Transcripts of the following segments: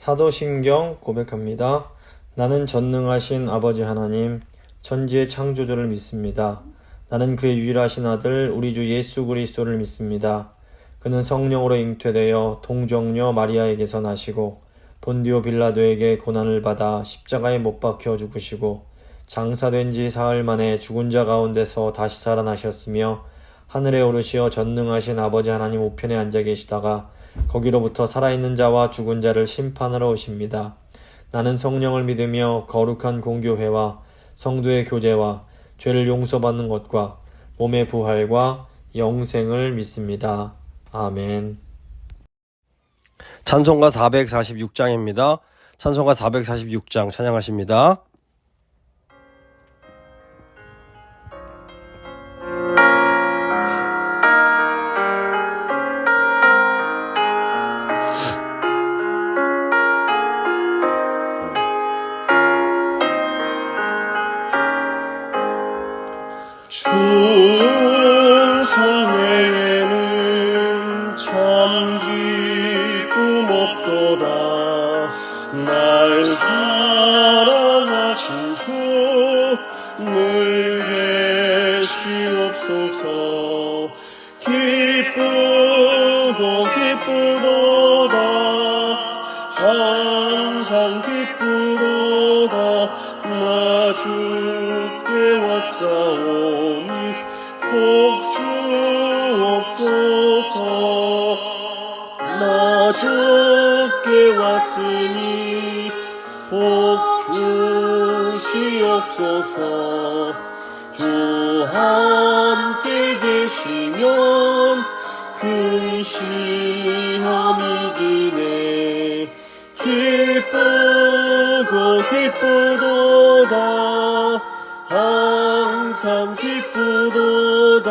사도신경 고백합니다. 나는 전능하신 아버지 하나님, 천지의 창조주를 믿습니다. 나는 그의 유일하신 아들 우리 주 예수 그리스도를 믿습니다. 그는 성령으로 잉태되어 동정녀 마리아에게서 나시고 본디오 빌라도에게 고난을 받아 십자가에 못 박혀 죽으시고 장사된 지 사흘 만에 죽은 자 가운데서 다시 살아나셨으며 하늘에 오르시어 전능하신 아버지 하나님 우편에 앉아 계시다가 거기로부터 살아있는 자와 죽은 자를 심판하러 오십니다. 나는 성령을 믿으며 거룩한 공교회와 성도의 교제와 죄를 용서받는 것과 몸의 부활과 영생을 믿습니다. 아멘. 찬송가 446장입니다. 찬송가 446장 찬양하십니다. 충성에는 참 기쁨 없도다. 날 사랑하신 주 늘 계시옵소서. 기쁘도다 항상 기쁘도다. 나 주께 왔사오니 복주옵소서. 나 주께 왔으니 복주시옵소서. 주 함께 계시면 큰 시험이 이기네. 기쁘도다 항상 기쁘도다.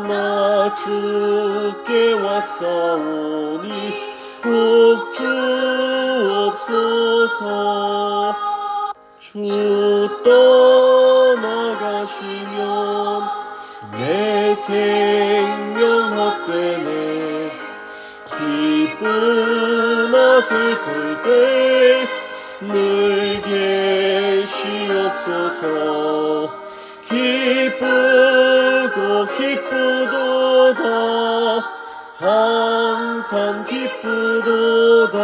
나 주께 왔사오니 복주옵소서. 주 떠나가시면 내 생명 헛되네. 기쁘나 슬플 때 늘 계시옵소서. 기쁘도다 항상 기쁘도다.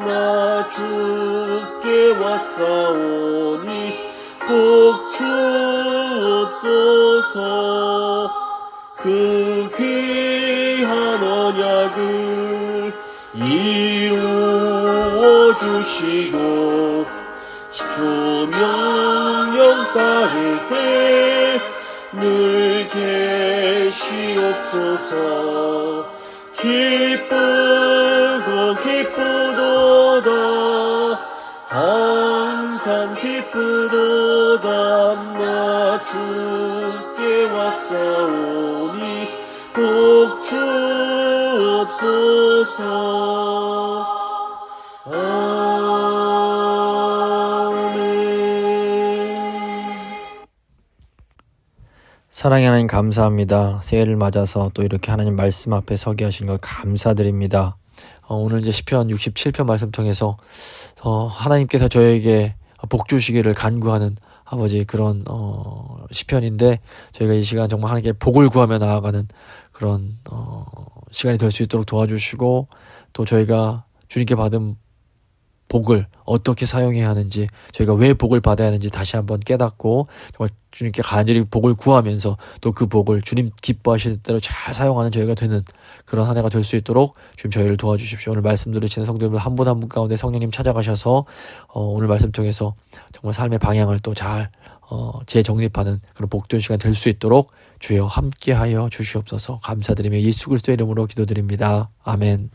나 주께 왔사오니 복주옵소서. 그 귀한 언약을 이루어 주시고 주 명령 따를 때 늘 계시옵소서. 기쁘도다 항상 기쁘도다. 나 주께 왔사오니 복주옵소서. 사랑의 하나님 감사합니다. 새해를 맞아서 또 이렇게 하나님 말씀 앞에 서게 하신 것 감사드립니다. 오늘 이제 시편 67편 말씀 통해서 하나님께서 저에게 복 주시기를 간구하는 아버지 그런 시편인데, 저희가 이 시간 정말 하나님께 복을 구하며 나아가는 그런 시간이 될 수 있도록 도와주시고, 또 저희가 주님께 받은 복을 어떻게 사용해야 하는지, 저희가 왜 복을 받아야 하는지 다시 한번 깨닫고 정말 주님께 간절히 복을 구하면서 또 그 복을 주님 기뻐하시는 대로 잘 사용하는 저희가 되는 그런 한 해가 될 수 있도록 주님 저희를 도와주십시오. 오늘 말씀 들으시는 성도들 한 분 한 분 가운데 성령님 찾아가셔서 오늘 말씀 통해서 정말 삶의 방향을 또 잘 재정립하는 그런 복된 시간 될 수 있도록 주여 함께하여 주시옵소서. 감사드리며 예수 그리스도의 이름으로 기도드립니다. 아멘.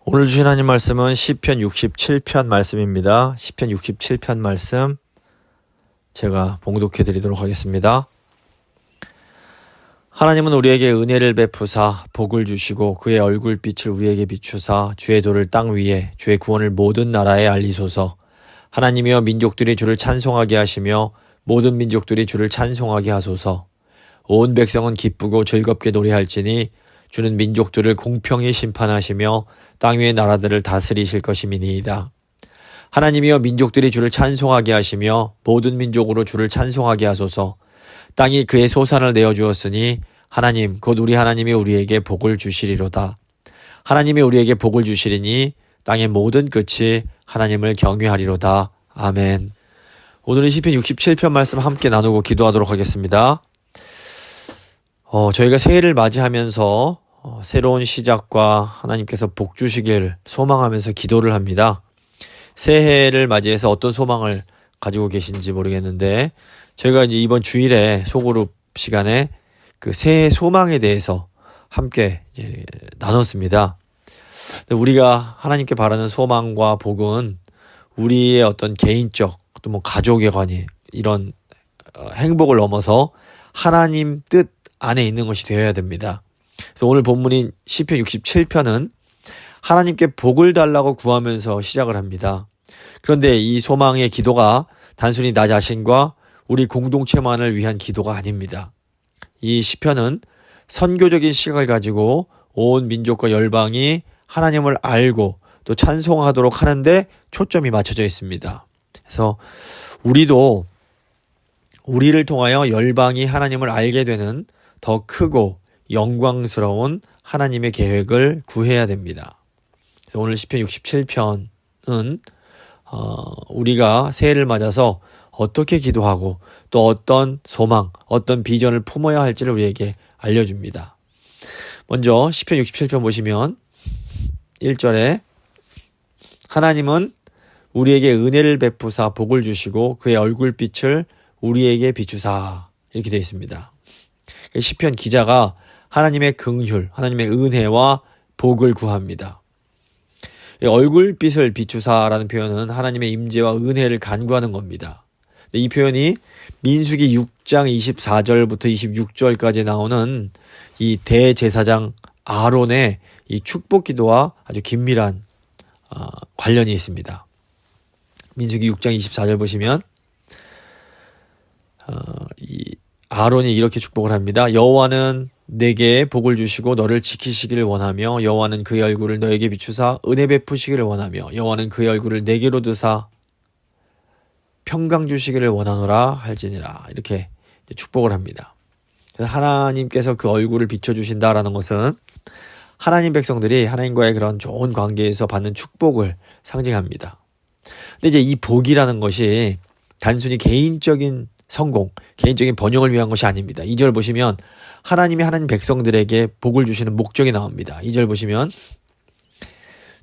오늘 주신 하나님 말씀은 시편 67편 말씀입니다. 시편 67편 말씀 제가 봉독해 드리도록 하겠습니다. 하나님은 우리에게 은혜를 베푸사 복을 주시고 그의 얼굴빛을 우리에게 비추사 주의 도를 땅 위에 주의 구원을 모든 나라에 알리소서. 하나님이여 민족들이 주를 찬송하게 하시며 모든 민족들이 주를 찬송하게 하소서. 온 백성은 기쁘고 즐겁게 노래할지니 주는 민족들을 공평히 심판하시며 땅 위의 나라들을 다스리실 것임이니이다. 하나님이여 민족들이 주를 찬송하게 하시며 모든 민족으로 주를 찬송하게 하소서. 땅이 그의 소산을 내어주었으니 하나님 곧 우리 하나님이 우리에게 복을 주시리로다. 하나님이 우리에게 복을 주시리니 땅의 모든 끝이 하나님을 경외하리로다. 아멘. 오늘은 시편 67편 말씀 함께 나누고 기도하도록 하겠습니다. 저희가 새해를 맞이하면서 새로운 시작과 하나님께서 복 주시길 소망하면서 기도를 합니다. 새해를 맞이해서 어떤 소망을 가지고 계신지 모르겠는데 저희가 이제 이번 주일에 소그룹 시간에 그 새해 소망에 대해서 함께 이제 나눴습니다. 우리가 하나님께 바라는 소망과 복은 우리의 어떤 개인적 또 뭐 가족의 관계 이런 행복을 넘어서 하나님 뜻 안에 있는 것이 되어야 됩니다. 그래서 오늘 본문인 시편 67편은 하나님께 복을 달라고 구하면서 시작을 합니다. 그런데 이 소망의 기도가 단순히 나 자신과 우리 공동체만을 위한 기도가 아닙니다. 이 시편은 선교적인 시각을 가지고 온 민족과 열방이 하나님을 알고 또 찬송하도록 하는데 초점이 맞춰져 있습니다. 그래서 우리도 우리를 통하여 열방이 하나님을 알게 되는 더 크고 영광스러운 하나님의 계획을 구해야 됩니다. 그래서 오늘 시편 67편은 우리가 새해를 맞아서 어떻게 기도하고 또 어떤 소망, 어떤 비전을 품어야 할지를 우리에게 알려줍니다. 먼저 시편 67편 보시면 1절에 하나님은 우리에게 은혜를 베푸사 복을 주시고 그의 얼굴빛을 우리에게 비추사 이렇게 되어 있습니다. 시편 기자가 하나님의 긍휼, 하나님의 은혜와 복을 구합니다. 얼굴빛을 비추사라는 표현은 하나님의 임재와 은혜를 간구하는 겁니다. 이 표현이 민수기 6장 24절부터 26절까지 나오는 이 대제사장 아론의 이 축복 기도와 아주 긴밀한 관련이 있습니다. 민수기 6장 24절 보시면 이 아론이 이렇게 축복을 합니다. 여호와는 내게 복을 주시고 너를 지키시기를 원하며 여호와는 그의 얼굴을 너에게 비추사 은혜 베푸시기를 원하며 여호와는 그의 얼굴을 내게로 드사 평강 주시기를 원하노라 할지니라 이렇게 축복을 합니다. 그래서 하나님께서 그 얼굴을 비춰주신다라는 것은 하나님 백성들이 하나님과의 그런 좋은 관계에서 받는 축복을 상징합니다. 근데 이제 이 복이라는 것이 단순히 개인적인 성공, 개인적인 번영을 위한 것이 아닙니다. 2절 보시면 하나님이 하나님 백성들에게 복을 주시는 목적이 나옵니다. 2절 보시면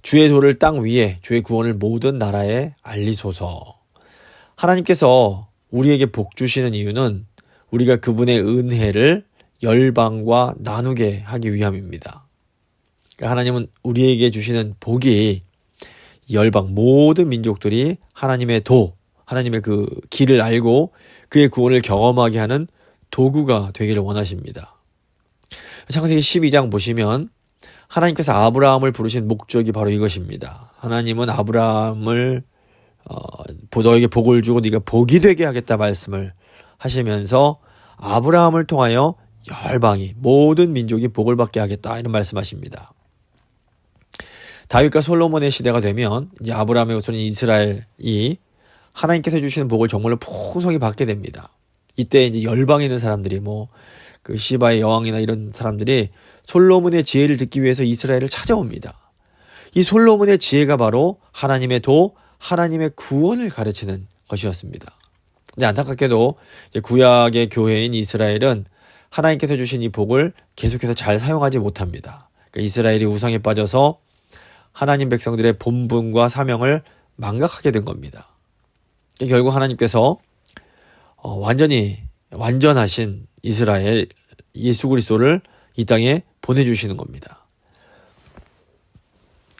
주의 도를 땅 위에 주의 구원을 모든 나라에 알리소서. 하나님께서 우리에게 복 주시는 이유는 우리가 그분의 은혜를 열방과 나누게 하기 위함입니다. 그러니까 하나님은 우리에게 주시는 복이 열방 모든 민족들이 하나님의 하나님의 그 길을 알고 그의 구원을 경험하게 하는 도구가 되기를 원하십니다. 창세기 12장 보시면 하나님께서 아브라함을 부르신 목적이 바로 이것입니다. 하나님은 아브라함을 너에게 복을 주고 네가 복이 되게 하겠다 말씀을 하시면서 아브라함을 통하여 열방이 모든 민족이 복을 받게 하겠다 이런 말씀하십니다. 다윗과 솔로몬의 시대가 되면 이제 아브라함의 후손인 이스라엘이 하나님께서 주시는 복을 정말로 풍성히 받게 됩니다. 이때 이제 열방에 있는 사람들이 그 시바의 여왕이나 이런 사람들이 솔로몬의 지혜를 듣기 위해서 이스라엘을 찾아옵니다. 이 솔로몬의 지혜가 바로 하나님의 하나님의 구원을 가르치는 것이었습니다. 근데 안타깝게도 이제 구약의 교회인 이스라엘은 하나님께서 주신 이 복을 계속해서 잘 사용하지 못합니다. 그러니까 이스라엘이 우상에 빠져서 하나님 백성들의 본분과 사명을 망각하게 된 겁니다. 결국 하나님께서 완전하신 이스라엘 예수 그리스도를 이 땅에 보내주시는 겁니다.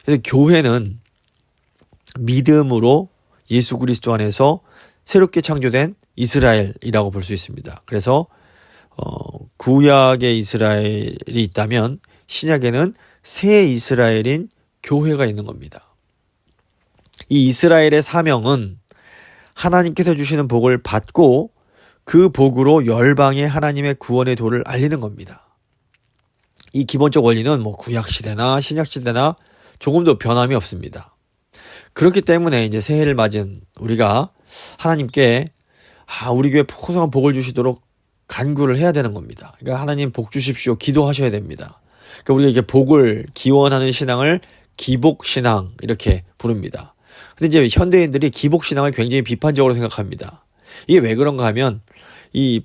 그래서 교회는 믿음으로 예수 그리스도 안에서 새롭게 창조된 이스라엘이라고 볼 수 있습니다. 그래서 구약의 이스라엘이 있다면 신약에는 새 이스라엘인 교회가 있는 겁니다. 이 이스라엘의 사명은 하나님께서 주시는 복을 받고 그 복으로 열방에 하나님의 구원의 도를 알리는 겁니다. 이 기본적 원리는 뭐 구약시대나 신약시대나 조금도 변함이 없습니다. 그렇기 때문에 이제 새해를 맞은 우리가 하나님께 우리 교회 풍성한 복을 주시도록 간구를 해야 되는 겁니다. 그러니까 하나님 복 주십시오. 기도하셔야 됩니다. 그러니까 우리가 이게 복을 기원하는 신앙을 기복신앙 이렇게 부릅니다. 근데 이제 현대인들이 기복신앙을 굉장히 비판적으로 생각합니다. 이게 왜 그런가 하면 이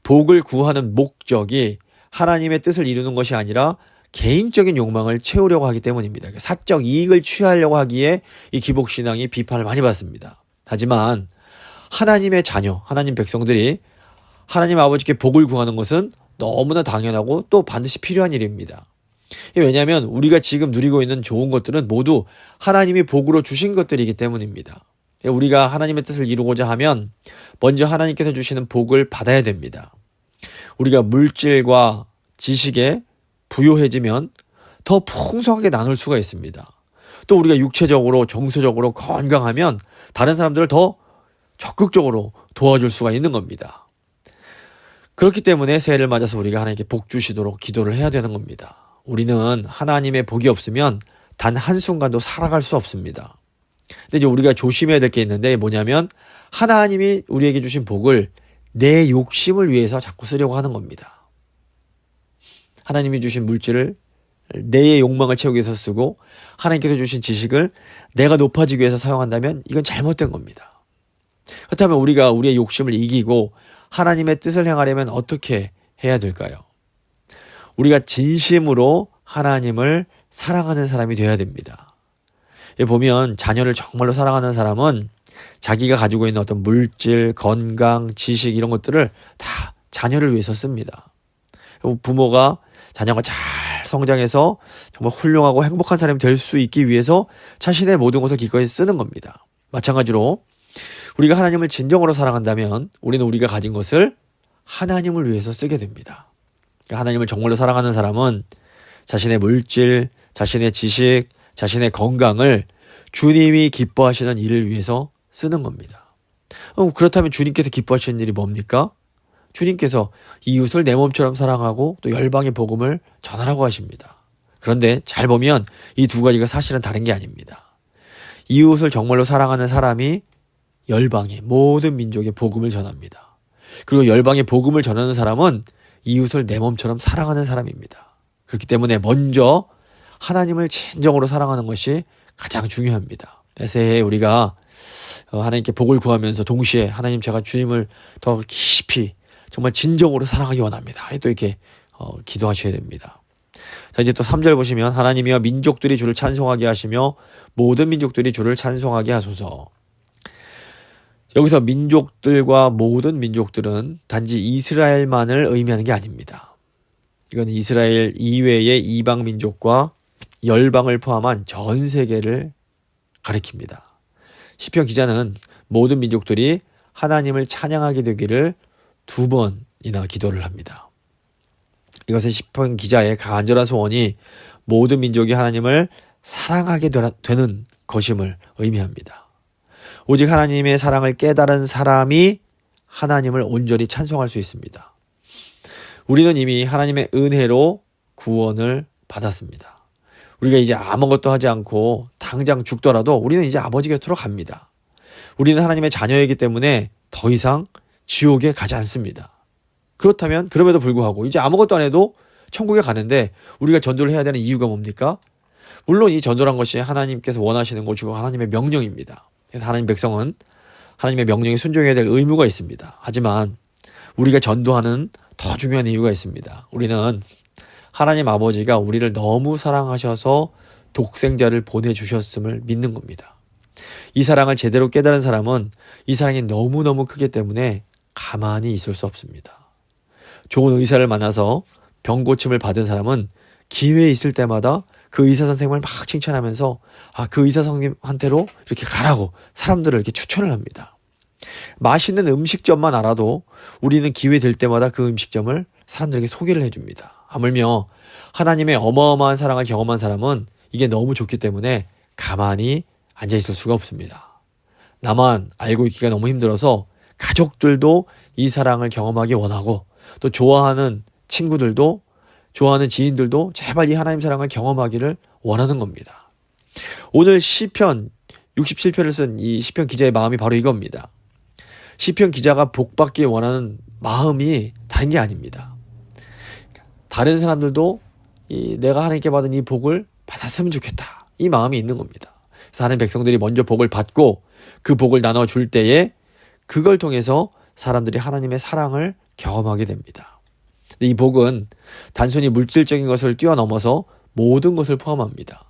복을 구하는 목적이 하나님의 뜻을 이루는 것이 아니라 개인적인 욕망을 채우려고 하기 때문입니다. 사적 이익을 취하려고 하기에 이 기복신앙이 비판을 많이 받습니다. 하지만 하나님의 자녀, 하나님 백성들이 하나님 아버지께 복을 구하는 것은 너무나 당연하고 또 반드시 필요한 일입니다. 왜냐하면 우리가 지금 누리고 있는 좋은 것들은 모두 하나님이 복으로 주신 것들이기 때문입니다. 우리가 하나님의 뜻을 이루고자 하면 먼저 하나님께서 주시는 복을 받아야 됩니다. 우리가 물질과 지식에 부요해지면 더 풍성하게 나눌 수가 있습니다. 또 우리가 육체적으로 정서적으로 건강하면 다른 사람들을 더 적극적으로 도와줄 수가 있는 겁니다. 그렇기 때문에 새해를 맞아서 우리가 하나님께 복 주시도록 기도를 해야 되는 겁니다. 우리는 하나님의 복이 없으면 단 한순간도 살아갈 수 없습니다. 근데 이제 우리가 조심해야 될 게 있는데 뭐냐면 하나님이 우리에게 주신 복을 내 욕심을 위해서 자꾸 쓰려고 하는 겁니다. 하나님이 주신 물질을 내 욕망을 채우기 위해서 쓰고 하나님께서 주신 지식을 내가 높아지기 위해서 사용한다면 이건 잘못된 겁니다. 그렇다면 우리가 우리의 욕심을 이기고 하나님의 뜻을 행하려면 어떻게 해야 될까요? 우리가 진심으로 하나님을 사랑하는 사람이 되어야 됩니다. 보면 자녀를 정말로 사랑하는 사람은 자기가 가지고 있는 어떤 물질, 건강, 지식 이런 것들을 다 자녀를 위해서 씁니다. 부모가 자녀가 잘 성장해서 정말 훌륭하고 행복한 사람이 될 수 있기 위해서 자신의 모든 것을 기꺼이 쓰는 겁니다. 마찬가지로 우리가 하나님을 진정으로 사랑한다면 우리는 우리가 가진 것을 하나님을 위해서 쓰게 됩니다. 그러니까 하나님을 정말로 사랑하는 사람은 자신의 물질, 자신의 지식, 자신의 건강을 주님이 기뻐하시는 일을 위해서 쓰는 겁니다. 그렇다면 주님께서 기뻐하시는 일이 뭡니까? 주님께서 이웃을 내 몸처럼 사랑하고 또 열방의 복음을 전하라고 하십니다. 그런데 잘 보면 이 두 가지가 사실은 다른 게 아닙니다. 이웃을 정말로 사랑하는 사람이 열방의 모든 민족의 복음을 전합니다. 그리고 열방의 복음을 전하는 사람은 이웃을 내 몸처럼 사랑하는 사람입니다. 그렇기 때문에 먼저 하나님을 진정으로 사랑하는 것이 가장 중요합니다. 새해에 우리가 하나님께 복을 구하면서 동시에 하나님 제가 주님을 더 깊이 정말 진정으로 사랑하기 원합니다. 또 이렇게 기도하셔야 됩니다. 자, 이제 또 3절 보시면 하나님이여 민족들이 주를 찬송하게 하시며 모든 민족들이 주를 찬송하게 하소서. 여기서 민족들과 모든 민족들은 단지 이스라엘만을 의미하는 게 아닙니다. 이건 이스라엘 이외의 이방 민족과 열방을 포함한 전 세계를 가리킵니다. 시편 기자는 모든 민족들이 하나님을 찬양하게 되기를 2번이나 기도를 합니다. 이것은 시편 기자의 간절한 소원이 모든 민족이 하나님을 사랑하게 되는 것임을 의미합니다. 오직 하나님의 사랑을 깨달은 사람이 하나님을 온전히 찬송할 수 있습니다. 우리는 이미 하나님의 은혜로 구원을 받았습니다. 우리가 이제 아무것도 하지 않고 당장 죽더라도 우리는 이제 아버지 곁으로 갑니다. 우리는 하나님의 자녀이기 때문에 더 이상 지옥에 가지 않습니다. 그렇다면 그럼에도 불구하고 이제 아무것도 안 해도 천국에 가는데 우리가 전도를 해야 되는 이유가 뭡니까? 물론 이 전도란 것이 하나님께서 원하시는 것이고 하나님의 명령입니다. 그래서 하나님 백성은 하나님의 명령에 순종해야 될 의무가 있습니다. 하지만 우리가 전도하는 더 중요한 이유가 있습니다. 우리는 하나님 아버지가 우리를 너무 사랑하셔서 독생자를 보내주셨음을 믿는 겁니다. 이 사랑을 제대로 깨달은 사람은 이 사랑이 너무너무 크기 때문에 가만히 있을 수 없습니다. 좋은 의사를 만나서 병 고침을 받은 사람은 기회 있을 때마다 그 의사 선생님을 막 칭찬하면서 그 의사 선생님한테로 이렇게 가라고 사람들을 이렇게 추천을 합니다. 맛있는 음식점만 알아도 우리는 기회 될 때마다 그 음식점을 사람들에게 소개를 해줍니다. 하물며 하나님의 어마어마한 사랑을 경험한 사람은 이게 너무 좋기 때문에 가만히 앉아있을 수가 없습니다. 나만 알고 있기가 너무 힘들어서 가족들도 이 사랑을 경험하기 원하고 또 좋아하는 친구들도 좋아하는 지인들도 제발 이 하나님 사랑을 경험하기를 원하는 겁니다. 오늘 시편 67편을 쓴 이 시편 기자의 마음이 바로 이겁니다. 시편 기자가 복받기 원하는 마음이 다른 게 아닙니다. 다른 사람들도 내가 하나님께 받은 이 복을 받았으면 좋겠다, 이 마음이 있는 겁니다. 그래서 하나님 백성들이 먼저 복을 받고 그 복을 나눠줄 때에 그걸 통해서 사람들이 하나님의 사랑을 경험하게 됩니다. 이 복은 단순히 물질적인 것을 뛰어넘어서 모든 것을 포함합니다.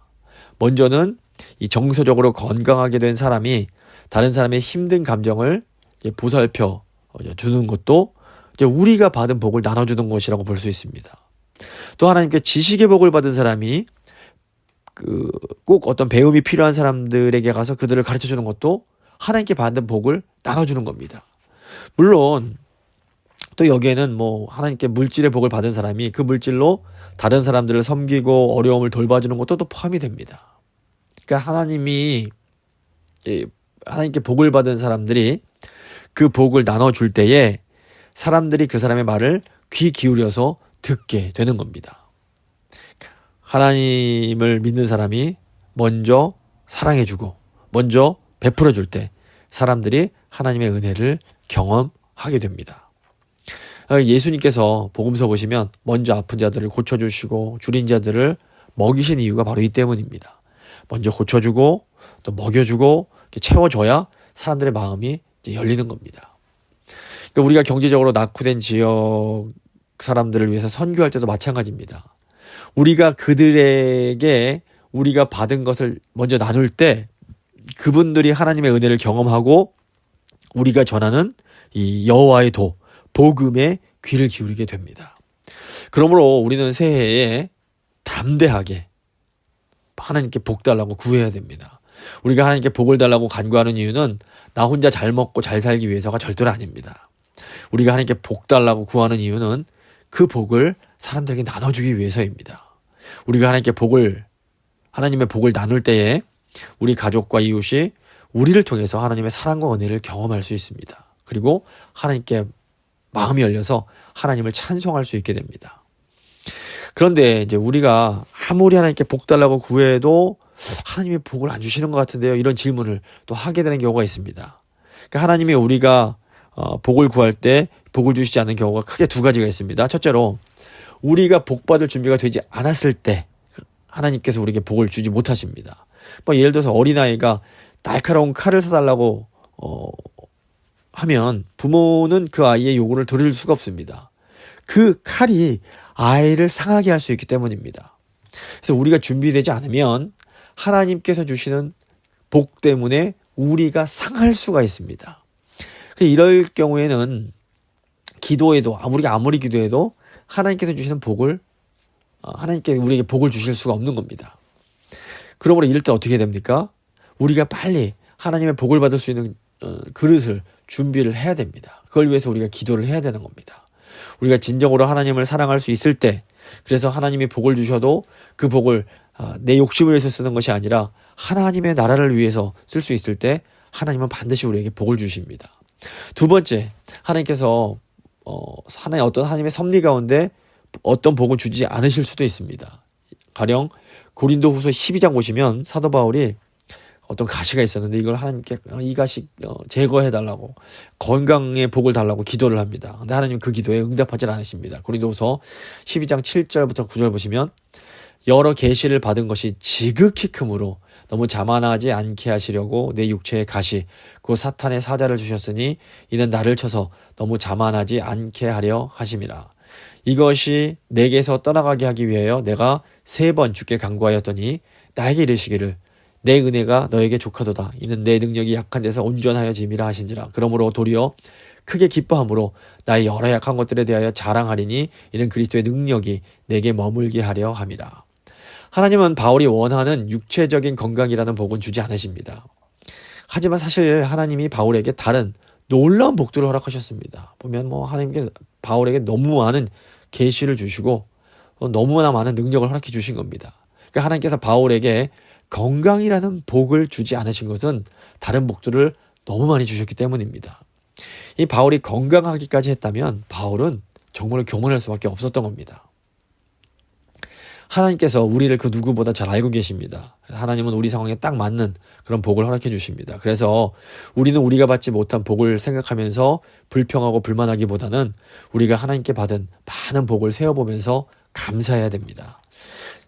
먼저는 이 정서적으로 건강하게 된 사람이 다른 사람의 힘든 감정을 보살펴 주는 것도 우리가 받은 복을 나눠주는 것이라고 볼 수 있습니다. 또 하나님께 지식의 복을 받은 사람이 꼭 어떤 배움이 필요한 사람들에게 가서 그들을 가르쳐주는 것도 하나님께 받은 복을 나눠주는 겁니다. 물론 또 여기에는 하나님께 물질의 복을 받은 사람이 그 물질로 다른 사람들을 섬기고 어려움을 돌봐주는 것도 또 포함이 됩니다. 그러니까 하나님께 복을 받은 사람들이 그 복을 나눠줄 때에 사람들이 그 사람의 말을 귀 기울여서 듣게 되는 겁니다. 하나님을 믿는 사람이 먼저 사랑해주고 먼저 베풀어줄 때 사람들이 하나님의 은혜를 경험하게 됩니다. 예수님께서 복음서 보시면 먼저 아픈 자들을 고쳐주시고 줄인 자들을 먹이신 이유가 바로 이 때문입니다. 먼저 고쳐주고 또 먹여주고 채워줘야 사람들의 마음이 이제 열리는 겁니다. 그러니까 우리가 경제적으로 낙후된 지역 사람들을 위해서 선교할 때도 마찬가지입니다. 우리가 그들에게 우리가 받은 것을 먼저 나눌 때 그분들이 하나님의 은혜를 경험하고 우리가 전하는 이 여호와의 도, 복음에 귀를 기울이게 됩니다. 그러므로 우리는 새해에 담대하게 하나님께 복 달라고 구해야 됩니다. 우리가 하나님께 복을 달라고 간구하는 이유는 나 혼자 잘 먹고 잘 살기 위해서가 절대로 아닙니다. 우리가 하나님께 복 달라고 구하는 이유는 그 복을 사람들에게 나눠주기 위해서입니다. 우리가 하나님의 복을 나눌 때에 우리 가족과 이웃이 우리를 통해서 하나님의 사랑과 은혜를 경험할 수 있습니다. 그리고 하나님께 마음이 열려서 하나님을 찬송할 수 있게 됩니다. 그런데 이제 우리가 아무리 하나님께 복 달라고 구해도 하나님이 복을 안 주시는 것 같은데요, 이런 질문을 또 하게 되는 경우가 있습니다. 그러니까 하나님이 우리가 복을 구할 때 복을 주시지 않는 경우가 크게 두 가지가 있습니다. 첫째로 우리가 복 받을 준비가 되지 않았을 때 하나님께서 우리에게 복을 주지 못하십니다. 예를 들어서 어린아이가 날카로운 칼을 사달라고 하면 부모는 그 아이의 요구를 들을 수가 없습니다. 그 칼이 아이를 상하게 할 수 있기 때문입니다. 그래서 우리가 준비되지 않으면 하나님께서 주시는 복 때문에 우리가 상할 수가 있습니다. 이럴 경우에는 기도해도 우리가 아무리 기도해도 하나님께서 주시는 복을 하나님께 우리에게 복을 주실 수가 없는 겁니다. 그러므로 이럴 때 어떻게 됩니까? 우리가 빨리 하나님의 복을 받을 수 있는 그릇을 준비를 해야 됩니다. 그걸 위해서 우리가 기도를 해야 되는 겁니다. 우리가 진정으로 하나님을 사랑할 수 있을 때, 그래서 하나님이 복을 주셔도 그 복을 내 욕심을 위해서 쓰는 것이 아니라 하나님의 나라를 위해서 쓸 수 있을 때 하나님은 반드시 우리에게 복을 주십니다. 두 번째, 하나님께서 어떤 하나님의 섭리 가운데 어떤 복을 주지 않으실 수도 있습니다. 가령 고린도후서 12장 보시면 사도 바울이 어떤 가시가 있었는데 이걸 하나님께 이 가시 제거해달라고, 건강의 복을 달라고 기도를 합니다. 근데 하나님 그 기도에 응답하지 않으십니다. 고린도후서 12장 7절부터 9절 보시면 여러 계시를 받은 것이 지극히 크므로 너무 자만하지 않게 하시려고 내 육체의 가시 그 사탄의 사자를 주셨으니 이는 나를 쳐서 너무 자만하지 않게 하려 하심이라. 이것이 내게서 떠나가게 하기 위하여 내가 3번 주께 간구하였더니 나에게 이르시기를 내 은혜가 너에게 족하도다. 이는 내 능력이 약한 데서 온전하여 짐이라 하신지라. 그러므로 도리어 크게 기뻐함으로 나의 여러 약한 것들에 대하여 자랑하리니 이는 그리스도의 능력이 내게 머물게 하려 함이라. 하나님은 바울이 원하는 육체적인 건강이라는 복은 주지 않으십니다. 하지만 사실 하나님이 바울에게 다른 놀라운 복들을 허락하셨습니다. 보면 하나님께 바울에게 너무 많은 계시를 주시고 너무나 많은 능력을 허락해 주신 겁니다. 그러니까 하나님께서 바울에게 건강이라는 복을 주지 않으신 것은 다른 복들을 너무 많이 주셨기 때문입니다. 이 바울이 건강하기까지 했다면 바울은 정말 교만할 수밖에 없었던 겁니다. 하나님께서 우리를 그 누구보다 잘 알고 계십니다. 하나님은 우리 상황에 딱 맞는 그런 복을 허락해 주십니다. 그래서 우리는 우리가 받지 못한 복을 생각하면서 불평하고 불만하기보다는 우리가 하나님께 받은 많은 복을 세어보면서 감사해야 됩니다.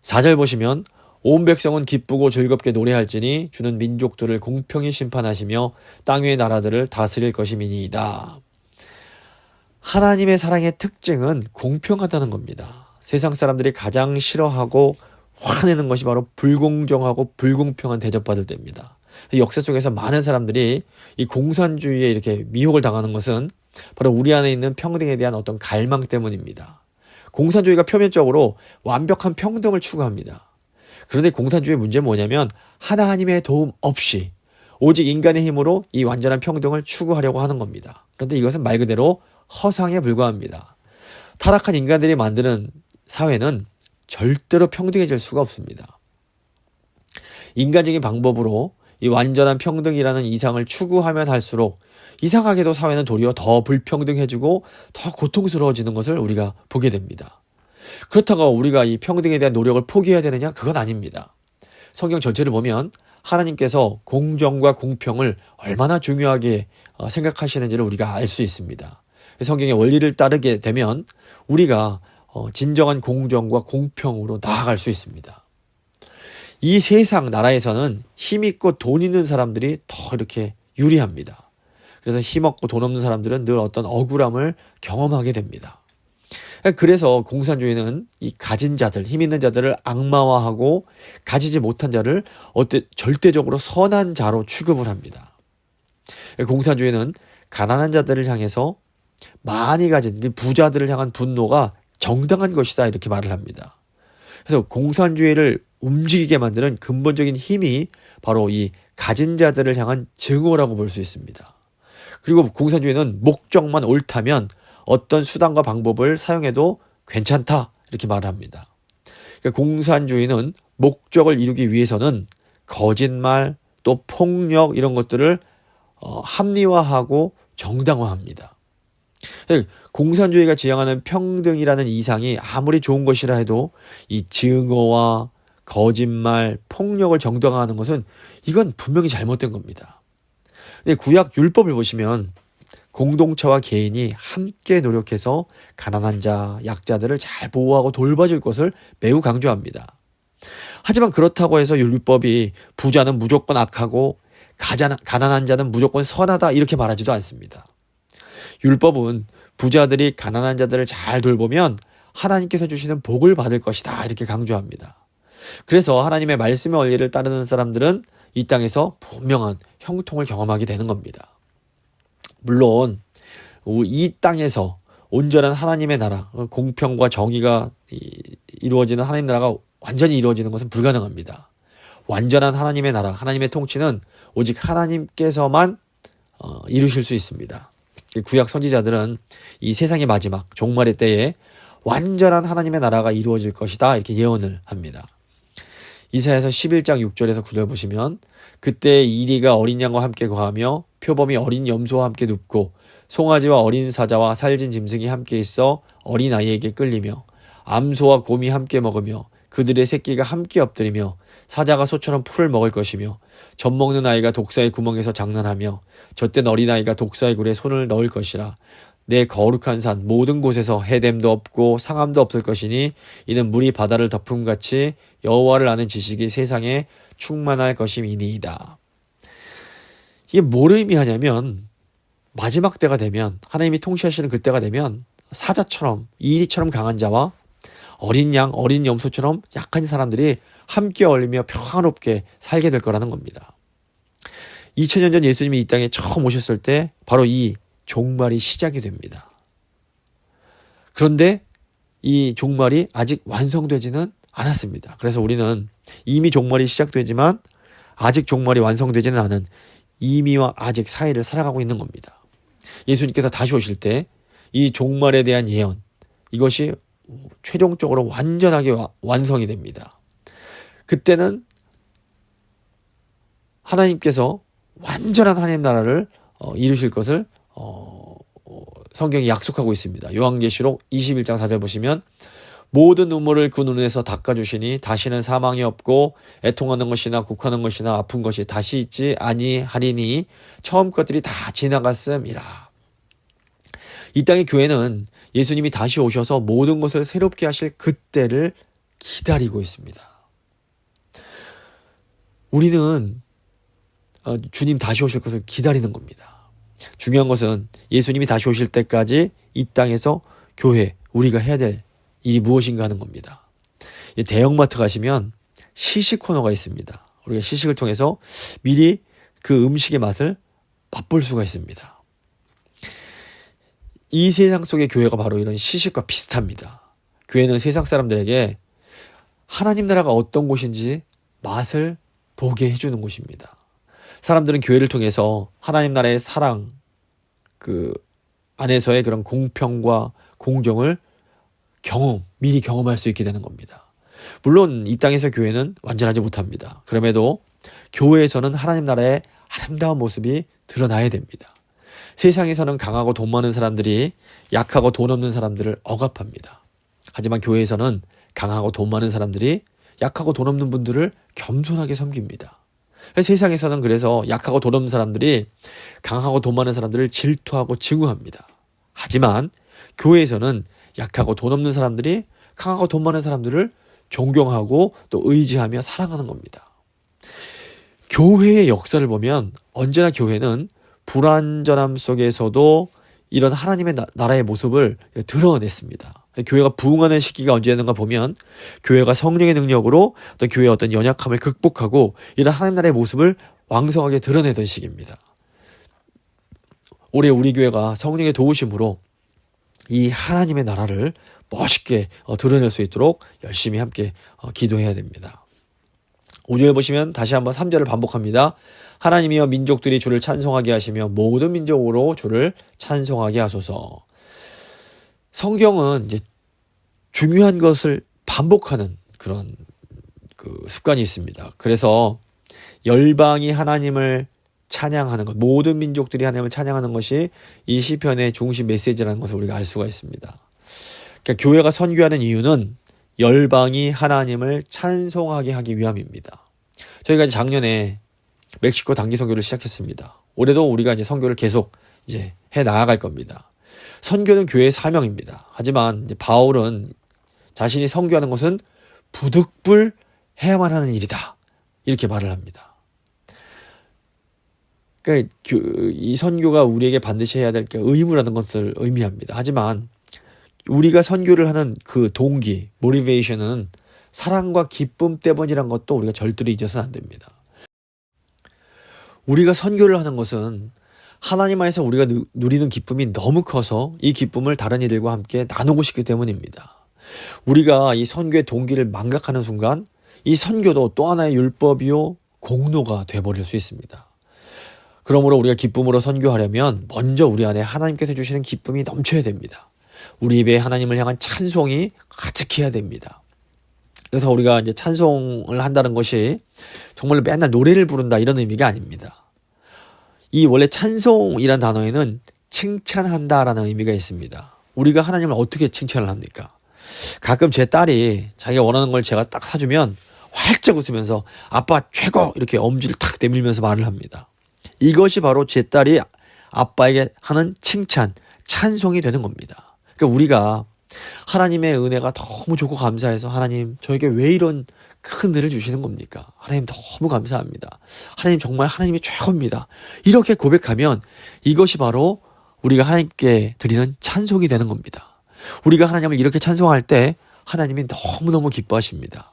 4절 보시면 온 백성은 기쁘고 즐겁게 노래할지니 주는 민족들을 공평히 심판하시며 땅 위의 나라들을 다스릴 것임이니이다. 하나님의 사랑의 특징은 공평하다는 겁니다. 세상 사람들이 가장 싫어하고 화내는 것이 바로 불공정하고 불공평한 대접받을 때입니다. 역사 속에서 많은 사람들이 이 공산주의에 이렇게 미혹을 당하는 것은 바로 우리 안에 있는 평등에 대한 어떤 갈망 때문입니다. 공산주의가 표면적으로 완벽한 평등을 추구합니다. 그런데 공산주의의 문제는 뭐냐면 하나님의 도움 없이 오직 인간의 힘으로 이 완전한 평등을 추구하려고 하는 겁니다. 그런데 이것은 말 그대로 허상에 불과합니다. 타락한 인간들이 만드는 사회는 절대로 평등해질 수가 없습니다. 인간적인 방법으로 이 완전한 평등이라는 이상을 추구하면 할수록 이상하게도 사회는 도리어 더 불평등해지고 더 고통스러워지는 것을 우리가 보게 됩니다. 그렇다고 우리가 이 평등에 대한 노력을 포기해야 되느냐? 그건 아닙니다. 성경 전체를 보면 하나님께서 공정과 공평을 얼마나 중요하게 생각하시는지를 우리가 알 수 있습니다. 성경의 원리를 따르게 되면 우리가 진정한 공정과 공평으로 나아갈 수 있습니다. 이 세상 나라에서는 힘 있고 돈 있는 사람들이 더 이렇게 유리합니다. 그래서 힘 없고 돈 없는 사람들은 늘 어떤 억울함을 경험하게 됩니다. 그래서 공산주의는 이 가진 자들, 힘 있는 자들을 악마화하고 가지지 못한 자를 절대적으로 선한 자로 취급을 합니다. 공산주의는 가난한 자들을 향해서 많이 가진 부자들을 향한 분노가 정당한 것이다 이렇게 말을 합니다. 그래서 공산주의를 움직이게 만드는 근본적인 힘이 바로 이 가진 자들을 향한 증오라고 볼 수 있습니다. 그리고 공산주의는 목적만 옳다면 어떤 수단과 방법을 사용해도 괜찮다 이렇게 말을 합니다. 그러니까 공산주의는 목적을 이루기 위해서는 거짓말 또 폭력 이런 것들을 합리화하고 정당화합니다. 공산주의가 지향하는 평등이라는 이상이 아무리 좋은 것이라 해도 이 증오와 거짓말, 폭력을 정당화하는 것은 이건 분명히 잘못된 겁니다. 근데 구약 율법을 보시면 공동체와 개인이 함께 노력해서 가난한 자, 약자들을 잘 보호하고 돌봐줄 것을 매우 강조합니다. 하지만 그렇다고 해서 율법이 부자는 무조건 악하고 가난한 자는 무조건 선하다 이렇게 말하지도 않습니다. 율법은 부자들이 가난한 자들을 잘 돌보면 하나님께서 주시는 복을 받을 것이다 이렇게 강조합니다. 그래서 하나님의 말씀의 원리를 따르는 사람들은 이 땅에서 분명한 형통을 경험하게 되는 겁니다. 물론 이 땅에서 온전한 하나님의 나라, 공평과 정의가 이루어지는 하나님 나라가 완전히 이루어지는 것은 불가능합니다. 완전한 하나님의 나라, 하나님의 통치는 오직 하나님께서만 이루실 수 있습니다. 구약 선지자들은 이 세상의 마지막 종말의 때에 완전한 하나님의 나라가 이루어질 것이다 이렇게 예언을 합니다. 이사야서 11장 6절에서 9절 보시면 그때 이리가 어린 양과 함께 거하며 표범이 어린 염소와 함께 눕고 송아지와 어린 사자와 살진 짐승이 함께 있어 어린 아이에게 끌리며 암소와 곰이 함께 먹으며 그들의 새끼가 함께 엎드리며 사자가 소처럼 풀을 먹을 것이며 젖 먹는 아이가 독사의 구멍에서 장난하며 젖된 어린아이가 독사의 굴에 손을 넣을 것이라. 내 거룩한 산 모든 곳에서 해됨도 없고 상함도 없을 것이니 이는 물이 바다를 덮음같이 여호와를 아는 지식이 세상에 충만할 것임이니이다. 이게 뭘 의미하냐면 마지막 때가 되면 하나님이 통치하시는 그때가 되면 사자처럼 이리처럼 강한 자와 어린 양, 어린 염소처럼 약한 사람들이 함께 어울리며 평화롭게 살게 될 거라는 겁니다. 2000년 전 예수님이 이 땅에 처음 오셨을 때 바로 이 종말이 시작이 됩니다. 그런데 이 종말이 아직 완성되지는 않았습니다. 그래서 우리는 이미 종말이 시작되지만 아직 종말이 완성되지는 않은 이미와 아직 사이를 살아가고 있는 겁니다. 예수님께서 다시 오실 때 이 종말에 대한 예언, 이것이 최종적으로 완전하게 완성이 됩니다. 그때는 하나님께서 완전한 하나님 나라를 이루실 것을 성경이 약속하고 있습니다. 요한계시록 21장 4절 보시면 모든 눈물을 그 눈에서 닦아주시니 다시는 사망이 없고 애통하는 것이나 곡하는 것이나 아픈 것이 다시 있지 아니하리니 처음 것들이 다 지나갔음이라. 이 땅의 교회는 예수님이 다시 오셔서 모든 것을 새롭게 하실 그때를 기다리고 있습니다. 우리는 주님 다시 오실 것을 기다리는 겁니다. 중요한 것은 예수님이 다시 오실 때까지 이 땅에서 교회, 우리가 해야 될 일이 무엇인가 하는 겁니다. 대형마트 가시면 시식 코너가 있습니다. 우리가 시식을 통해서 미리 그 음식의 맛을 맛볼 수가 있습니다. 이 세상 속의 교회가 바로 이런 시식과 비슷합니다. 교회는 세상 사람들에게 하나님 나라가 어떤 곳인지 맛을 보게 해주는 곳입니다. 사람들은 교회를 통해서 하나님 나라의 사랑, 그 안에서의 그런 공평과 공정을 미리 경험할 수 있게 되는 겁니다. 물론 이 땅에서 교회는 완전하지 못합니다. 그럼에도 교회에서는 하나님 나라의 아름다운 모습이 드러나야 됩니다. 세상에서는 강하고 돈 많은 사람들이 약하고 돈 없는 사람들을 억압합니다. 하지만 교회에서는 강하고 돈 많은 사람들이 약하고 돈 없는 분들을 겸손하게 섬깁니다. 세상에서는 그래서 약하고 돈 없는 사람들이 강하고 돈 많은 사람들을 질투하고 증오합니다. 하지만 교회에서는 약하고 돈 없는 사람들이 강하고 돈 많은 사람들을 존경하고 또 의지하며 사랑하는 겁니다. 교회의 역사를 보면 언제나 교회는 불완전함 속에서도 이런 하나님의 나라의 모습을 드러냈습니다. 교회가 부흥하는 시기가 언제였는가 보면 교회가 성령의 능력으로 또 교회의 어떤 연약함을 극복하고 이런 하나님 나라의 모습을 왕성하게 드러내던 시기입니다. 올해 우리 교회가 성령의 도우심으로 이 하나님의 나라를 멋있게 드러낼 수 있도록 열심히 함께 기도해야 됩니다. 5절 보시면 다시 한번 3절을 반복합니다. 하나님이여 민족들이 주를 찬송하게 하시며 모든 민족으로 주를 찬송하게 하소서. 성경은 이제 중요한 것을 반복하는 그런 습관이 있습니다. 그래서 열방이 하나님을 찬양하는 것, 모든 민족들이 하나님을 찬양하는 것이 이 시편의 중심 메시지라는 것을 우리가 알 수가 있습니다. 그러니까 교회가 선교하는 이유는 열방이 하나님을 찬송하게 하기 위함입니다. 저희가 이제 작년에 멕시코 단기 선교를 시작했습니다. 올해도 우리가 이제 선교를 계속 이제 해 나아갈 겁니다. 선교는 교회의 사명입니다. 하지만 이제 바울은 자신이 선교하는 것은 부득불 해야만 하는 일이다. 이렇게 말을 합니다. 그러니까 이 선교가 우리에게 반드시 해야 될 게 의무라는 것을 의미합니다. 하지만 우리가 선교를 하는 그 동기, 모티베이션은 사랑과 기쁨 때문이란 것도 우리가 절대로 잊어서는 안 됩니다. 우리가 선교를 하는 것은 하나님 안에서 우리가 누리는 기쁨이 너무 커서 이 기쁨을 다른 이들과 함께 나누고 싶기 때문입니다. 우리가 이 선교의 동기를 망각하는 순간 이 선교도 또 하나의 율법이요 공로가 돼버릴 수 있습니다. 그러므로 우리가 기쁨으로 선교하려면 먼저 우리 안에 하나님께서 주시는 기쁨이 넘쳐야 됩니다. 우리 입에 하나님을 향한 찬송이 가득해야 됩니다. 그래서 우리가 이제 찬송을 한다는 것이 정말로 맨날 노래를 부른다 이런 의미가 아닙니다. 이 원래 찬송이란 단어에는 칭찬한다라는 의미가 있습니다. 우리가 하나님을 어떻게 칭찬을 합니까? 가끔 제 딸이 자기가 원하는 걸 제가 딱 사주면 활짝 웃으면서 아빠 최고 이렇게 엄지를 탁 내밀면서 말을 합니다. 이것이 바로 제 딸이 아빠에게 하는 칭찬, 찬송이 되는 겁니다. 그러니까 우리가 하나님의 은혜가 너무 좋고 감사해서 하나님 저에게 왜 이런 큰 은혜를 주시는 겁니까? 하나님 너무 감사합니다. 하나님 정말 하나님이 최고입니다. 이렇게 고백하면 이것이 바로 우리가 하나님께 드리는 찬송이 되는 겁니다. 우리가 하나님을 이렇게 찬송할 때 하나님이 너무너무 기뻐하십니다.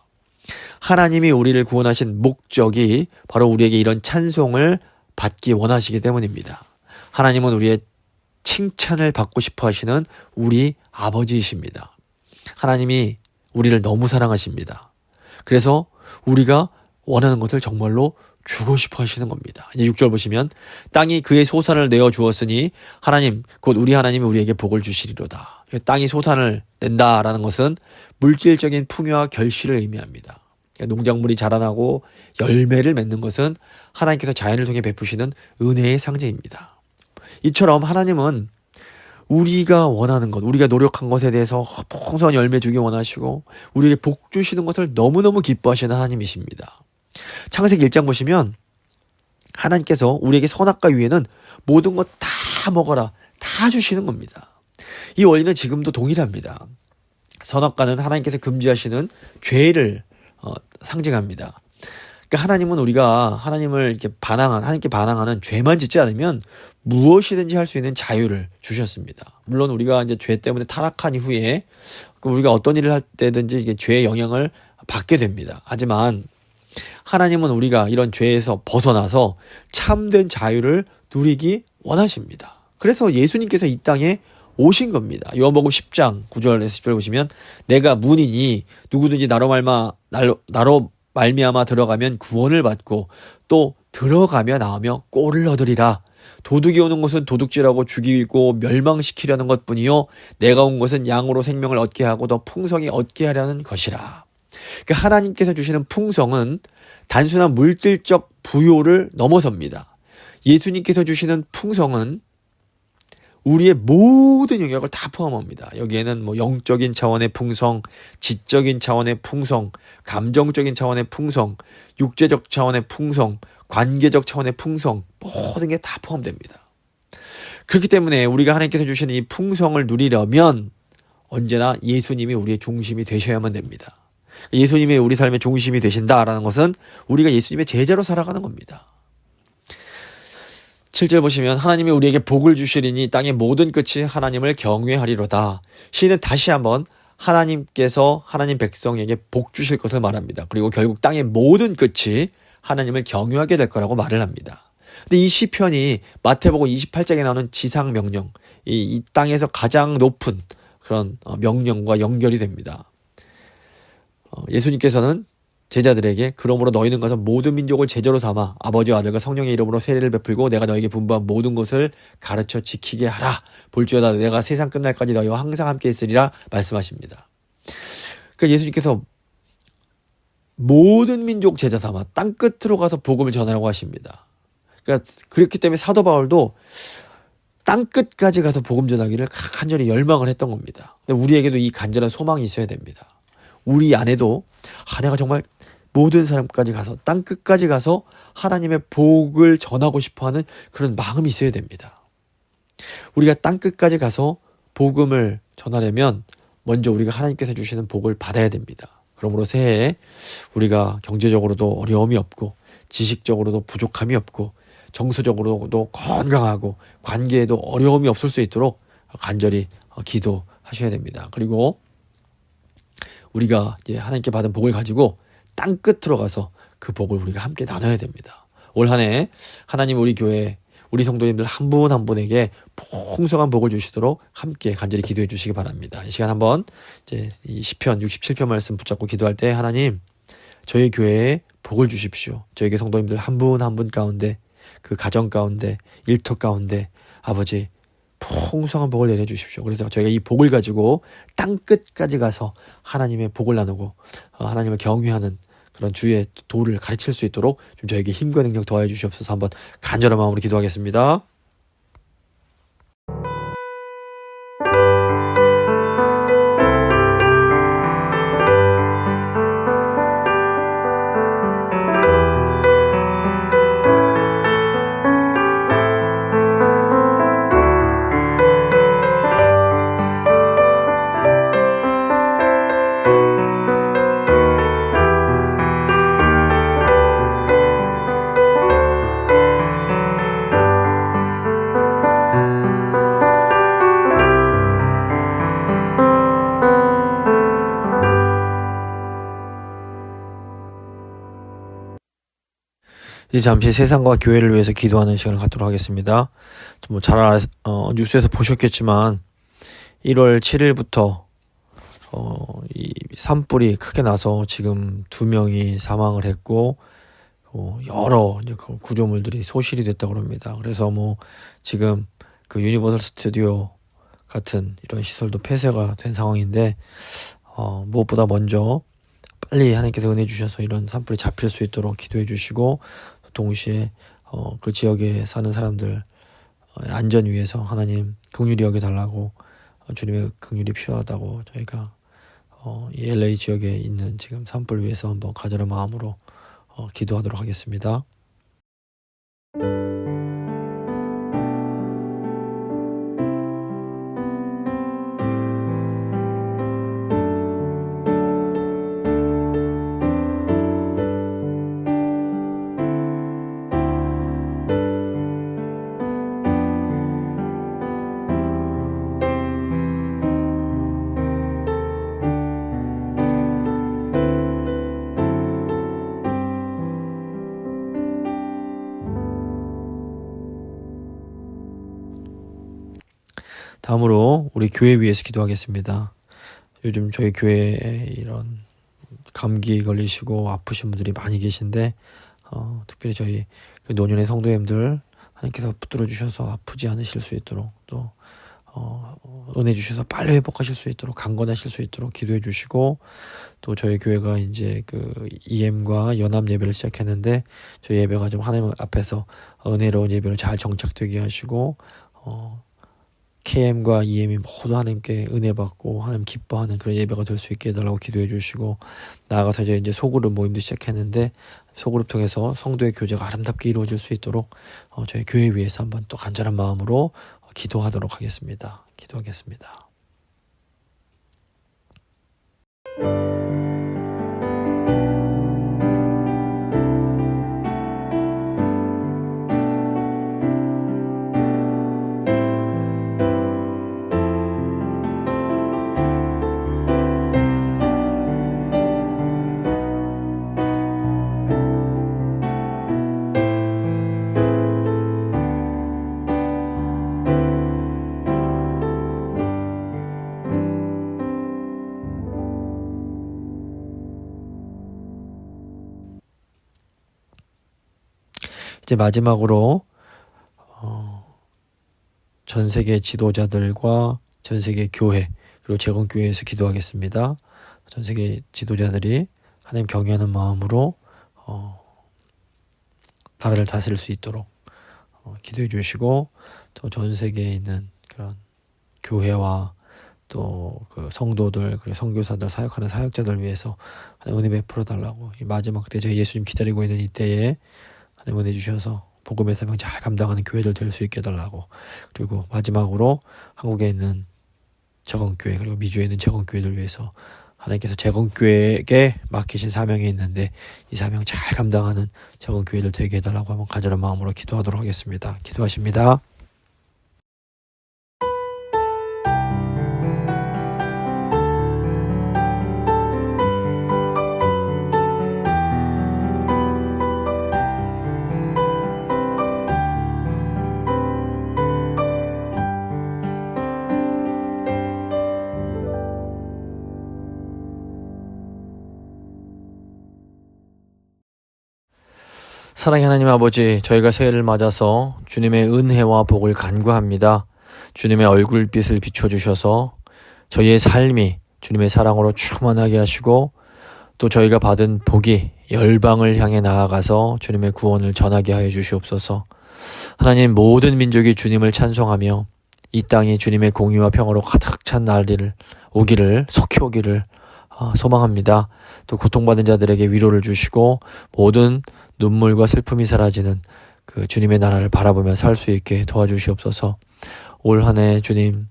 하나님이 우리를 구원하신 목적이 바로 우리에게 이런 찬송을 받기 원하시기 때문입니다. 하나님은 우리의 칭찬을 받고 싶어 하시는 우리 아버지이십니다. 하나님이 우리를 너무 사랑하십니다. 그래서 우리가 원하는 것을 정말로 주고 싶어 하시는 겁니다. 이제 6절 보시면 땅이 그의 소산을 내어 주었으니 하나님 곧 우리 하나님이 우리에게 복을 주시리로다. 땅이 소산을 낸다라는 것은 물질적인 풍요와 결실을 의미합니다. 농작물이 자라나고 열매를 맺는 것은 하나님께서 자연을 통해 베푸시는 은혜의 상징입니다. 이처럼 하나님은 우리가 원하는 것, 우리가 노력한 것에 대해서 풍성한 열매 주기 원하시고 우리에게 복 주시는 것을 너무너무 기뻐하시는 하나님이십니다. 창세기 1장 보시면 하나님께서 우리에게 선악과 유해는 모든 것 다 먹어라, 다 주시는 겁니다. 이 원리는 지금도 동일합니다. 선악과는 하나님께서 금지하시는 죄를 상징합니다. 그러니까 하나님은 우리가 하나님께 반항하는 죄만 짓지 않으면 무엇이든지 할 수 있는 자유를 주셨습니다. 물론 우리가 이제 죄 때문에 타락한 이후에 우리가 어떤 일을 할 때든지 이게 죄의 영향을 받게 됩니다. 하지만 하나님은 우리가 이런 죄에서 벗어나서 참된 자유를 누리기 원하십니다. 그래서 예수님께서 이 땅에 오신 겁니다. 요한복음 10장 9절에서 10절 보시면 내가 문이니 누구든지 나로 말미암아 들어가면 구원을 받고 또 들어가며 나오며 꼴을 얻으리라. 도둑이 오는 것은 도둑질하고 죽이고 멸망시키려는 것뿐이요 내가 온 것은 양으로 생명을 얻게 하고 더 풍성히 얻게 하려는 것이라. 그러니까 하나님께서 주시는 풍성은 단순한 물질적 부요를 넘어섭니다. 예수님께서 주시는 풍성은 우리의 모든 영역을 다 포함합니다. 여기에는 뭐 영적인 차원의 풍성, 지적인 차원의 풍성, 감정적인 차원의 풍성, 육체적 차원의 풍성, 관계적 차원의 풍성, 모든 게 다 포함됩니다. 그렇기 때문에 우리가 하나님께서 주시는 이 풍성을 누리려면 언제나 예수님이 우리의 중심이 되셔야만 됩니다. 예수님이 우리 삶의 중심이 되신다라는 것은 우리가 예수님의 제자로 살아가는 겁니다. 7절 보시면 하나님이 우리에게 복을 주시리니 땅의 모든 끝이 하나님을 경외하리로다. 시인은 다시 한번 하나님께서 하나님 백성에게 복 주실 것을 말합니다. 그리고 결국 땅의 모든 끝이 하나님을 경외하게 될 거라고 말을 합니다. 근데 이 시편이 마태복음 28장에 나오는 지상 명령, 이 땅에서 가장 높은 그런 명령과 연결이 됩니다. 예수님께서는 제자들에게 그러므로 너희는 가서 모든 민족을 제자로 삼아 아버지와 아들과 성령의 이름으로 세례를 베풀고 내가 너에게 분부한 모든 것을 가르쳐 지키게 하라. 볼지어다 내가 세상 끝날까지 너희와 항상 함께 있으리라 말씀하십니다. 그러니까 예수님께서 모든 민족 제자 삼아 땅끝으로 가서 복음을 전하라고 하십니다. 그러니까 그렇기 때문에 사도 바울도 땅끝까지 가서 복음 전하기를 간절히 열망을 했던 겁니다. 근데 우리에게도 이 간절한 소망이 있어야 됩니다. 우리 안에도 내가 정말 모든 사람까지 가서 땅끝까지 가서 하나님의 복을 전하고 싶어하는 그런 마음이 있어야 됩니다. 우리가 땅끝까지 가서 복음을 전하려면 먼저 우리가 하나님께서 주시는 복을 받아야 됩니다. 그러므로 새해에 우리가 경제적으로도 어려움이 없고 지식적으로도 부족함이 없고 정서적으로도 건강하고 관계에도 어려움이 없을 수 있도록 간절히 기도하셔야 됩니다. 그리고 우리가 이제 하나님께 받은 복을 가지고 땅끝으로 가서 그 복을 우리가 함께 나눠야 됩니다. 올 한 해 하나님 우리 교회 우리 성도님들 한 분 한 분에게 풍성한 복을 주시도록 함께 간절히 기도해 주시기 바랍니다. 이 시간 한번 이제 이 시편 67편 말씀 붙잡고 기도할 때 하나님 저희 교회에 복을 주십시오. 저에게 성도님들 한 분 한 분 가운데 그 가정 가운데 일터 가운데 아버지 풍성한 복을 내려주십시오. 그래서 저희가 이 복을 가지고 땅끝까지 가서 하나님의 복을 나누고 하나님을 경외하는 그런 주의 도를 가르칠 수 있도록 좀 저에게 힘과 능력 더하여 주시옵소서. 한번 간절한 마음으로 기도하겠습니다. 이제 잠시 세상과 교회를 위해서 기도하는 시간을 갖도록 하겠습니다. 뭐 뉴스에서 보셨겠지만 1월 7일부터 이 산불이 크게 나서 지금 2명이 사망을 했고 여러 이제 그 구조물들이 소실이 됐다고 합니다. 그래서 뭐 지금 그 유니버설 스튜디오 같은 이런 시설도 폐쇄가 된 상황인데 무엇보다 먼저 빨리 하나님께서 은혜 주셔서 이런 산불이 잡힐 수 있도록 기도해 주시고 동시에 그 지역에 사는 사람들 안전 위해서 하나님 긍휼히 여겨달라고 주님의 긍휼이 필요하다고 저희가 이 LA 지역에 있는 지금 산불 위해서 한번 간절한 마음으로 기도하도록 하겠습니다. 다음으로 우리 교회 위해서 기도하겠습니다. 요즘 저희 교회에 이런 감기 걸리시고 아프신 분들이 많이 계신데 특별히 저희 그 노년의 성도님들 하나님께서 붙들어 주셔서 아프지 않으실 수 있도록 또 은혜 주셔서 빨리 회복하실 수 있도록 강건하실 수 있도록 기도해 주시고, 또 저희 교회가 이제 그 EM과 연합 예배를 시작했는데 저희 예배가 좀 하나님 앞에서 은혜로운 예배로 잘 정착되게 하시고 KM과 EM이 모두 하나님께 은혜 받고 하나님 기뻐하는 그런 예배가 될 수 있게 해달라고 기도해 주시고, 나아가서 이제 소그룹 모임도 시작했는데 소그룹 통해서 성도의 교제가 아름답게 이루어질 수 있도록 저희 교회 위해서 한번 또 간절한 마음으로 기도하도록 하겠습니다. 기도하겠습니다. 이제 마지막으로 전 세계 지도자들과 전 세계 교회 그리고 재건교회에서 기도하겠습니다. 전 세계 지도자들이 하나님 경외하는 마음으로 나라를 다스릴 수 있도록 기도해 주시고, 또 전 세계에 있는 그런 교회와 또 그 성도들 그리고 선교사들 사역하는 사역자들 위해서 하나님 은혜 베풀어 달라고, 이 마지막 때 저희 예수님 기다리고 있는 이때에 하나님 은혜 주셔서 복음의 사명 잘 감당하는 교회들 될 수 있게 해달라고, 그리고 마지막으로 한국에 있는 재건교회 그리고 미주에 있는 재건교회들 위해서 하나님께서 재건교회에게 맡기신 사명이 있는데 이 사명 잘 감당하는 재건교회들 되게 해달라고 한번 간절한 마음으로 기도하도록 하겠습니다. 기도하십니다. 사랑의 하나님 아버지, 저희가 새해를 맞아서 주님의 은혜와 복을 간구합니다. 주님의 얼굴빛을 비춰주셔서 저희의 삶이 주님의 사랑으로 충만하게 하시고, 또 저희가 받은 복이 열방을 향해 나아가서 주님의 구원을 전하게 하여 주시옵소서. 하나님, 모든 민족이 주님을 찬송하며 이 땅이 주님의 공의와 평화로 가득 찬 날이 오기를, 속히 오기를 소망합니다. 또 고통받은 자들에게 위로를 주시고 모든 눈물과 슬픔이 사라지는 그 주님의 나라를 바라보며 살 수 있게 도와주시옵소서. 올 한 해 주님,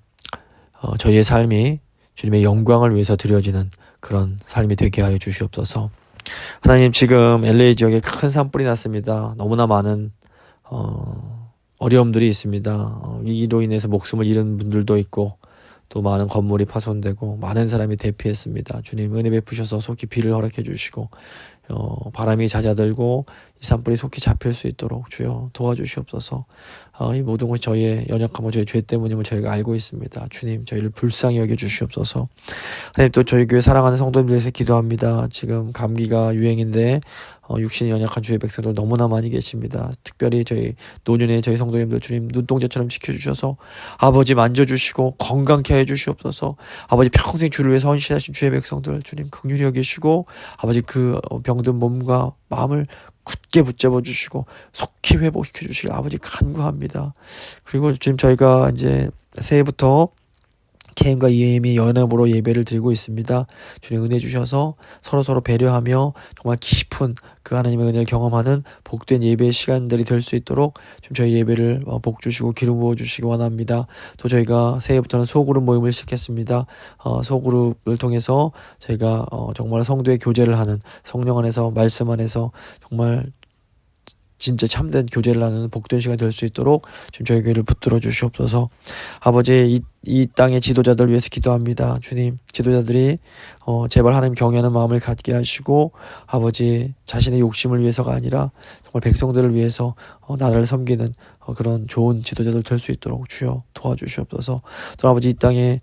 저희의 삶이 주님의 영광을 위해서 드려지는 그런 삶이 되게 하여 주시옵소서. 하나님, 지금 LA 지역에 큰 산불이 났습니다. 너무나 많은 어려움들이 있습니다. 이로 인해서 목숨을 잃은 분들도 있고 또 많은 건물이 파손되고 많은 사람이 대피했습니다. 주님, 은혜 베푸셔서 속히 비를 허락해 주시고 바람이 잦아들고 이 산불이 속히 잡힐 수 있도록 주여 도와주시옵소서. 이 모든 것이 저희의 연약함과 저희의 죄 때문임을 저희가 알고 있습니다. 주님, 저희를 불쌍히 여겨 주시옵소서. 하나님, 또 저희 교회 사랑하는 성도님들 위해서 기도합니다. 지금 감기가 유행인데 육신이 연약한 주의 백성들 너무나 많이 계십니다. 특별히 저희 노년의 저희 성도님들 주님 눈동자처럼 지켜주셔서 아버지 만져주시고 건강케 해 주시옵소서. 아버지, 평생 주를 위해서 헌신하신 주의 백성들 주님 긍휼히 여기시고 아버지 그 병든 몸과 마음을 굳게 붙잡아 주시고 속히 회복시켜 주시길 아버지 간구합니다. 그리고 지금 저희가 이제 새해부터 KM과 EM이 연합으로 예배를 드리고 있습니다. 주님 은혜 주셔서 서로 배려하며 정말 깊은 그 하나님의 은혜를 경험하는 복된 예배의 시간들이 될 수 있도록 좀 저희 예배를 복 주시고 기름 부어 주시기 원합니다. 또 저희가 새해부터는 소그룹 모임을 시작했습니다. 소그룹을 통해서 저희가 정말 성도의 교제를 하는, 성령 안에서 말씀 안에서 정말 진짜 참된 교제를 하는 복된 시간이 될 수 있도록 지금 저희 교회를 붙들어 주시옵소서. 아버지, 이 땅의 지도자들 위해서 기도합니다. 주님, 지도자들이 제발 하나님 경외하는 마음을 갖게 하시고 아버지, 자신의 욕심을 위해서가 아니라 정말 백성들을 위해서 나라를 섬기는 그런 좋은 지도자들 될 수 있도록 주여 도와주시옵소서. 또 아버지, 이 땅의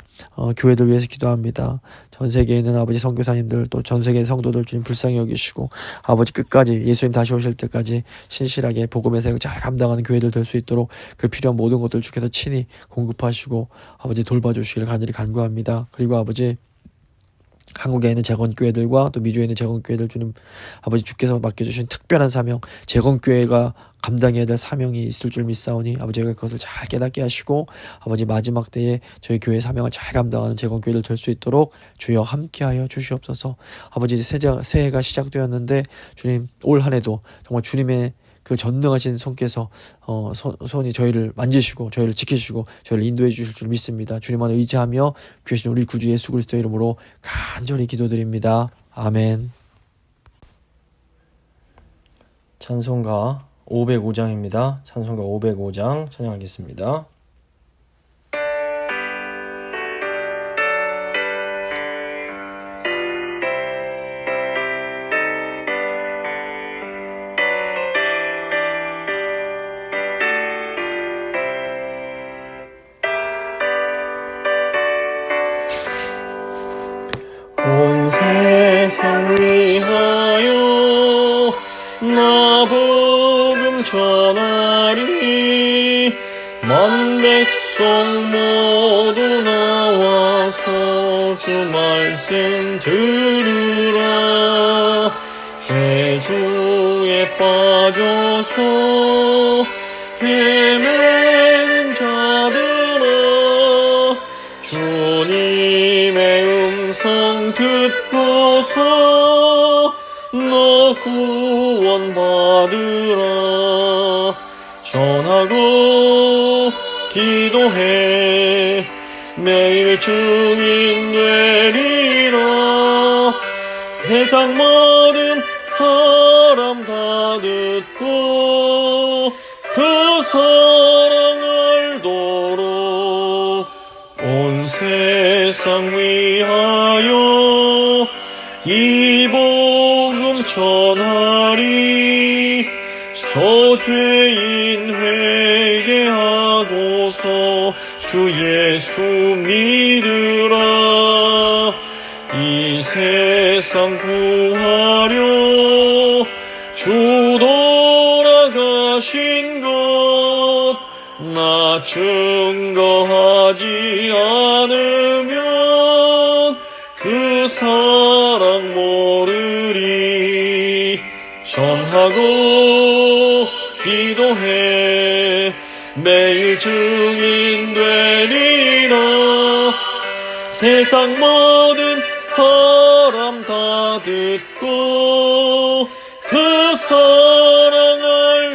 교회들 위해서 기도합니다. 전 세계에 있는 아버지 선교사님들, 또 전 세계 성도들 주님 불쌍히 여기시고 아버지, 끝까지 예수님 다시 오실 때까지 신실하게 복음의 사역을 잘 감당하는 교회들 될 수 있도록 그 필요한 모든 것들 주께서 친히 공급하시고 아버지 돌봐주시길 간절히 간구합니다. 그리고 아버지, 한국에 있는 재건교회들과 또 미주에 있는 재건교회들 주님 아버지 주께서 맡겨주신 특별한 사명, 재건교회가 감당해야 될 사명이 있을 줄 믿사오니 아버지가 그것을 잘 깨닫게 하시고 아버지, 마지막 때에 저희 교회 사명을 잘 감당하는 재건교회들 될 수 있도록 주여 함께하여 주시옵소서. 아버지, 새해가 시작되었는데 주님 올 한해도 정말 주님의 그 전능하신 손께서 손이 저희를 만지시고 저희를 지키시고 저희를 인도해 주실 줄 믿습니다. 주님만 의지하며 귀하신 우리 구주 예수 그리스도의 이름으로 간절히 기도드립니다. 아멘. 찬송가 505장입니다. 찬송가 505장 찬양하겠습니다. 온 세상 위하여 나 복음 전하리. 만 백성 모두 나와서 주 말씀 들으라. 죄주에 빠져서 헤매는 자들아, 주님의 음성 듣고서 너 구원받으라. 전하고 기도해 매일 증인 되리라. 세상 모든 사람 다 듣고 그 사랑 알도록 온 세상 위하여 이 복음 전하리. 저 죄인 회개하고서 주 예수 믿으라. 이 세상 구하려 주 돌아가신 것 나 증거하지 않으면 그 사랑 모르리. 전하고 기도해 매일 증인 되리라. 세상 모든 사람 다 듣고 그 사랑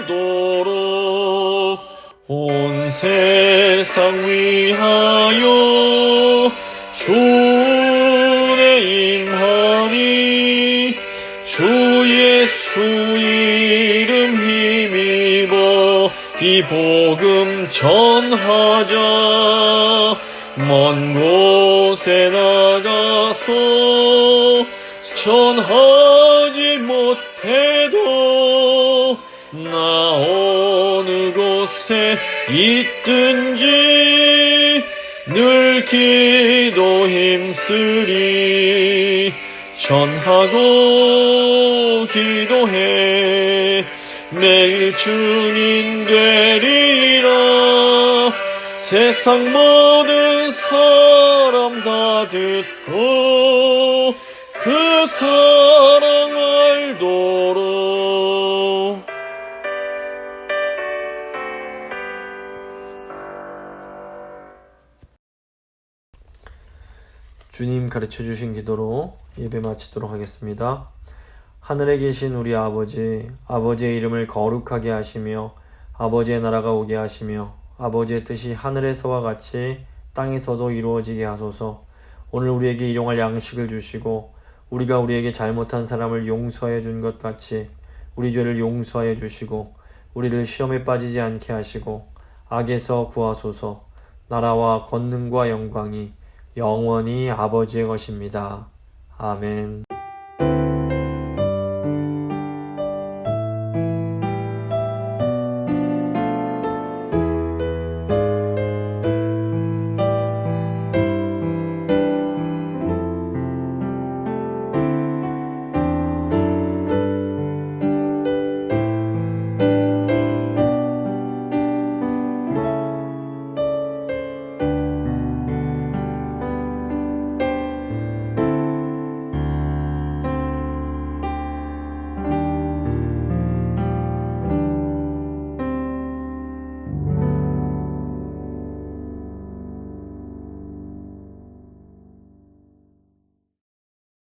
알도록 온 세상 위하여 주의 임하니. 주 예수 이름 힘입어 이 복음 전하자. 먼 곳에 나가서 전하지 못해도 나 어느 곳에 있든지 늘 기도 힘쓰리. 전하고 기도해 매일 증인 되리라. 세상 모든 사람 다 듣고 그 사랑 알도 주님 가르쳐 주신 기도로 예배 마치도록 하겠습니다. 하늘에 계신 우리 아버지, 아버지의 이름을 거룩하게 하시며 아버지의 나라가 오게 하시며 아버지의 뜻이 하늘에서와 같이 땅에서도 이루어지게 하소서. 오늘 우리에게 일용할 양식을 주시고 우리가 우리에게 잘못한 사람을 용서해 준 것 같이 우리 죄를 용서해 주시고 우리를 시험에 빠지지 않게 하시고 악에서 구하소서. 나라와 권능과 영광이 영원히 아버지의 것입니다. 아멘.